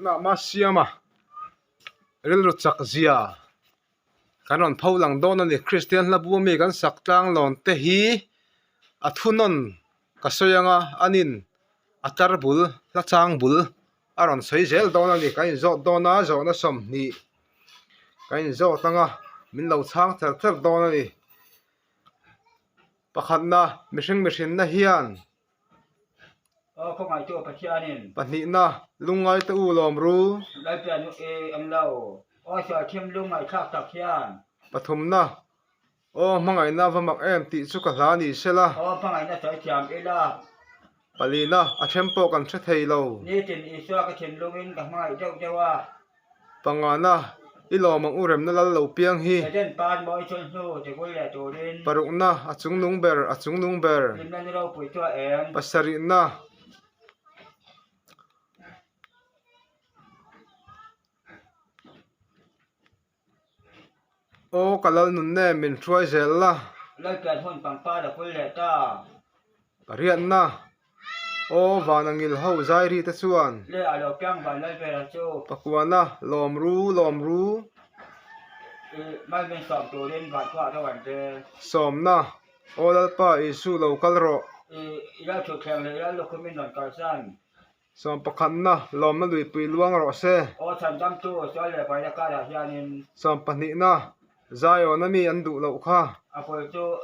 na masiama rilru chak zia kanon phaulang don ani Christian labu mi kan saktang lon te hi athunon kasoyanga anin atarbul la changbul aron soizel don ani kain zo dona zo na som ni kain zo tanga min lo chang thar thar don ani pakhatna mihring na hian không ai cho bác sĩ anh pahnih na lungai te u lom ru lại tiền em lâu sợ thêm lung ngày khác tập hiền pathum na o mangai na vamak em ti chu ka hla ni sela phong ngày nó sẽ chạm ấy là palina a thempo kan the thei lo ni tiền ý xưa cái tiền lung in cả mai châu châu à pangana ilo mang urem na lal lo piang hi cái trên pan bói chân su thì có lẽ tổ đến parukna achung nung ber tìm ra đâu phải cho em pasari na o kalal nun ne min thuai zel la lại tiền hôn bằng pa là có lẽ ta parian na o vanangil ho zai ri ta chuan lẽ ở đâu căng và lại về là châu pakuana lom ru mai bên sọm tổ đến và thoa cho bạn thế som na o lalpa isu lo kalro ra chụp kèm này ra lúc mình nói cả san som pakhan na lom na lui pui luang ro se thành trăm tu cho lẽ phải là cả là hiền som pani na zai o na mi an du lo kha Apo itu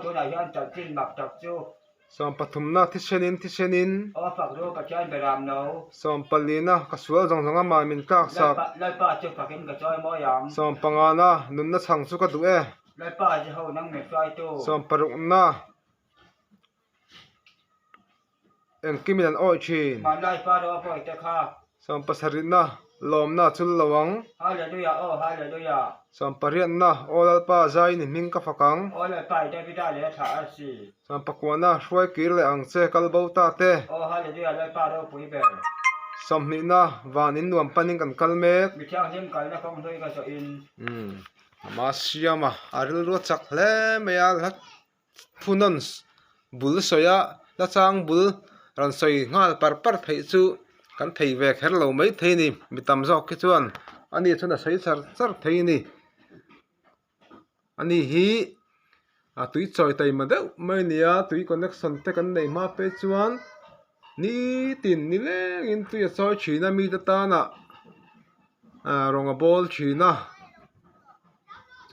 chỗ này hiện tại trên mặt tập chú som pathum na thisenin phật đô cả chân về làm nấu som palina kasual zonga ma min kak sak lại ba chụp phật in cả chơi mỗi yam som pangana nun na chang chu ka du e lại ba chỉ hậu năng mệt xoay tu som parukna en kimilan oi chin mà lại ba đó phải te kha som pasarina lom na chul lawang hallelujah hallelujah som parian na olalpa zai ni ming ka fakang lại ba đây bây giờ để thả gì som pakwana hruai kir le ang che kalbo ta te hallelujah lại ba đó bùi bè som ni na vanin nuam paning kan kalmek bị chang thêm cái nó không thôi cái sợ in masiama aril ro chak hle meya la phunon bul soya la chang bul ran soi ngal par phei chu kan thei ve kher lo mai thei ni mitam zo ki chuan ani chuna sei char thei ni ani hi a tui choi tai ma deuh mai nia tui connection te kan nei ma pe chuan ni tin ni leng in tui a choi thina mi ta na ronga bol thina